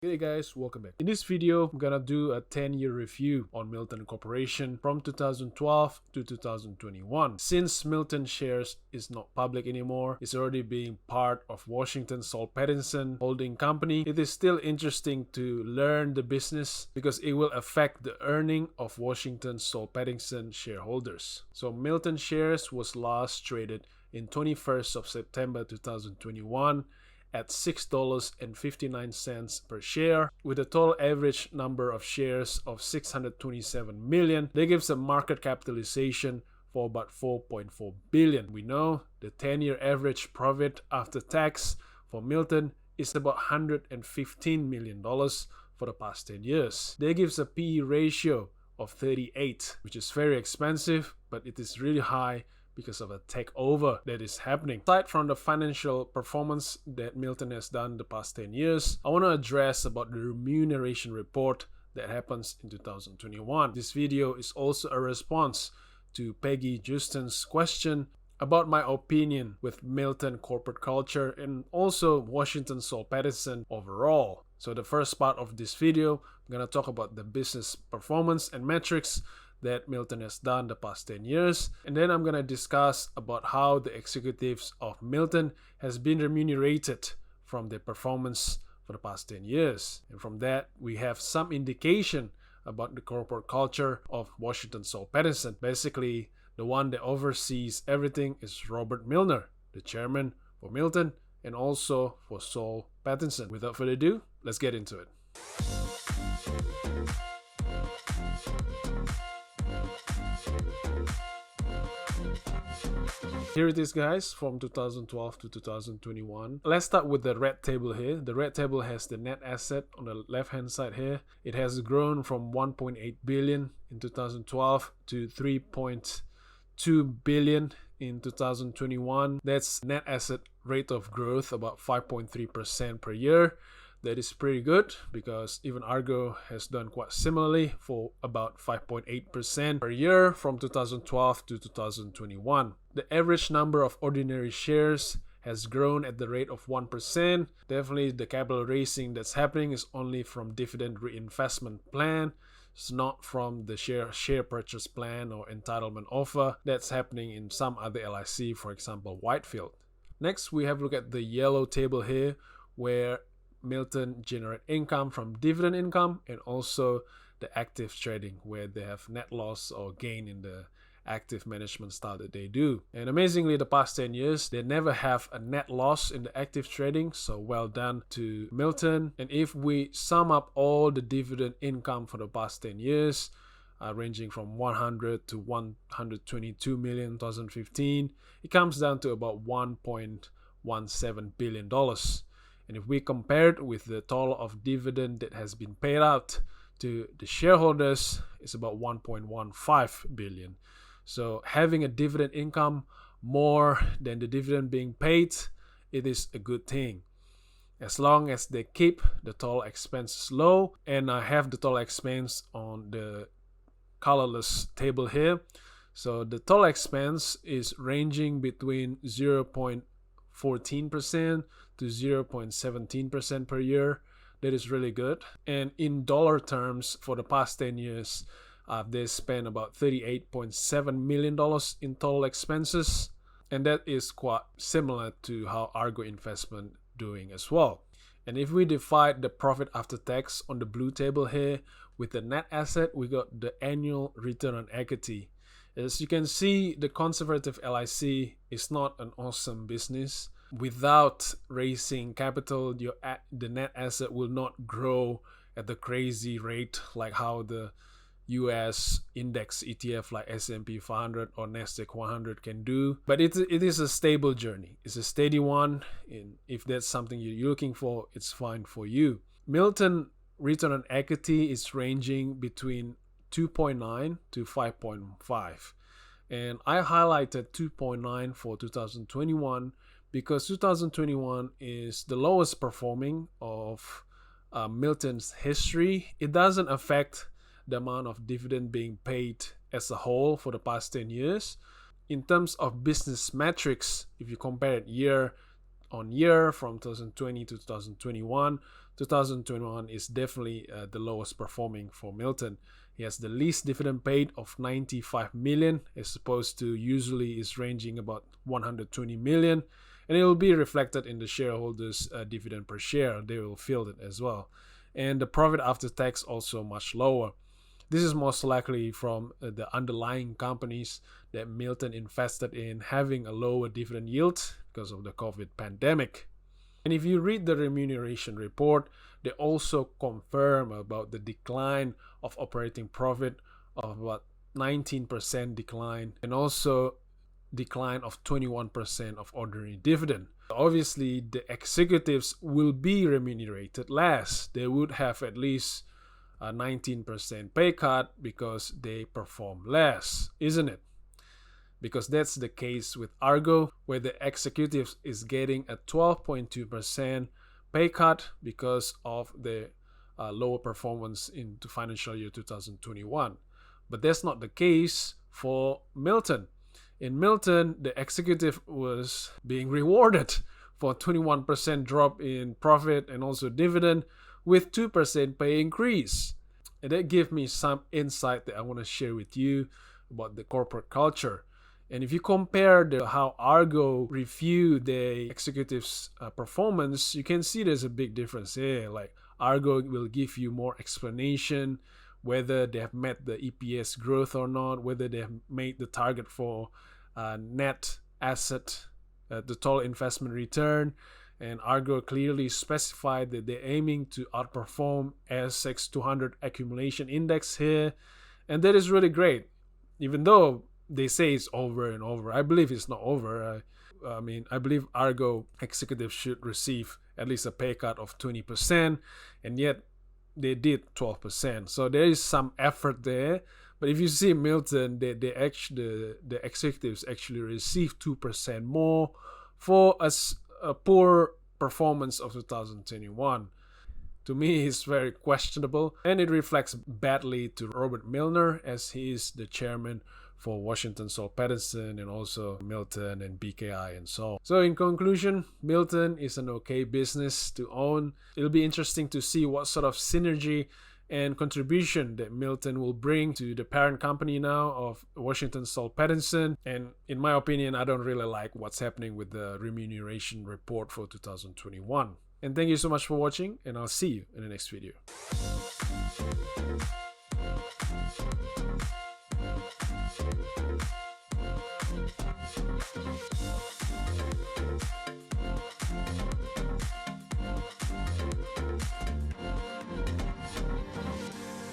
Hey guys, welcome back. In this video, I'm gonna do a 10-year review on Milton Corporation from 2012 to 2021. Since Milton shares is not public anymore, it's already being part of Washington Saul Pattinson holding company. It is still interesting to learn the business because it will affect the earning of Washington Saul Pattinson shareholders. So Milton shares was last traded in 21st of September 2021 at $6.59 per share, with a total average number of shares of 627 million. That gives a market capitalization for about 4.4 billion. We know the 10-year average profit after tax for Milton is about $115 million for the past 10 years. That gives a PE ratio of 38, which is very expensive, but it is really high because of a takeover that is happening. Aside from the financial performance that Milton has done the past 10 years, I want to address about the remuneration report that happens in 2021. This video is also a response to Peggy Justin's question about my opinion with Milton corporate culture and also Washington Saul Pattinson overall. So the first part of this video, I'm going to talk about the business performance and metrics that Milton has done the past 10 years, and then I'm going to discuss about how the executives of Milton has been remunerated from their performance for the past 10 years. And from that, we have some indication about the corporate culture of Washington Saul Pattinson. Basically, the one that oversees everything is Robert Milner, the chairman for Milton and also for Saul Pattinson. Without further ado, let's get into it. Here it is, guys, from 2012 to 2021. Let's start with the red table here. The red table has the net asset on the left hand side here. It has grown from 1.8 billion in 2012 to 3.2 billion in 2021. That's net asset rate of growth about 5.3% per year. That is pretty good because even Argo has done quite similarly for about 5.8% per year from 2012 to 2021. The average number of ordinary shares has grown at the rate of 1%. Definitely the capital raising that's happening is only from dividend reinvestment plan. It's not from the share purchase plan or entitlement offer that's happening in some other LIC, for example, Whitefield. Next, we have a look at the yellow table here where Milton generate income from dividend income and also the active trading where they have net loss or gain in the active management style that they do. And amazingly, the past 10 years, they never have a net loss in the active trading. So well done to Milton. And if we sum up all the dividend income for the past 10 years, ranging from 100 to 122 million in 2015, it comes down to about $1.17 billion. And if we compare it with the total of dividend that has been paid out to the shareholders, it's about 1.15 billion. So having a dividend income more than the dividend being paid, it is a good thing. As long as they keep the total expenses low, and I have the total expense on the colorless table here. So the total expense is ranging between 0.14% to 0.17% per year. That is really good. And in dollar terms, for the past 10 years, they spent about $38.7 million in total expenses. And that is quite similar to how Argo Investment doing as well. And if we divide the profit after tax on the blue table here with the net asset, we got the annual return on equity. As you can see, the conservative LIC is not an awesome business. Without raising capital, the net asset will not grow at the crazy rate like how the US index ETF like S&P 500 or Nasdaq 100 can do. But it is a stable journey. It's a steady one. And if that's something you're looking for, it's fine for you. Milton return on equity is ranging between 2.9 to 5.5. And I highlighted 2.9 for 2021 because 2021 is the lowest performing of Milton's history. It doesn't affect the amount of dividend being paid as a whole for the past 10 years. In terms of business metrics, if you compare it year on year from 2020 to 2021, 2021 is definitely the lowest performing for Milton. He has the least dividend paid of 95 million, as opposed to usually is ranging about 120 million. And it will be reflected in the shareholders' dividend per share. They will feel it as well. And the profit after tax also much lower. This is most likely from the underlying companies that Milton invested in having a lower dividend yield because of the COVID pandemic. And if you read the remuneration report, they also confirm about the decline of operating profit of about 19% decline, and also decline of 21% of ordinary dividend. Obviously, the executives will be remunerated less. They would have at least a 19% pay cut because they perform less, isn't it? Because that's the case with Argo, where the executives is getting a 12.2% pay cut because of the lower performance into financial year 2021. But that's not the case for Milton. In Milton, the executive was being rewarded for 21% drop in profit and also dividend with 2% pay increase. And that gave me some insight that I want to share with you about the corporate culture. And if you compare how Argo reviewed the executives' performance, you can see there's a big difference here. Like Argo will give you more explanation whether they have met the EPS growth or not, whether they have made the target for net asset, the total investment return. And Argo clearly specified that they're aiming to outperform ASX 200 accumulation index here. And that is really great. Even though they say it's over and over, I believe it's not over. I believe Argo executives should receive at least a pay cut of 20%, and yet they did 12%. So there is some effort there. But if you see Milton, the executives actually receive 2% more for a poor performance of 2021. To me, it's very questionable, and it reflects badly to Robert Milner, as he is the chairman for Washington Soul Pattinson and also Milton and BKI and so on. So in conclusion, Milton is an okay business to own. It'll be interesting to see what sort of synergy and contribution that Milton will bring to the parent company now of Washington Soul Pattinson. And in my opinion, I don't really like what's happening with the remuneration report for 2021. And thank you so much for watching, and I'll see you in the next video.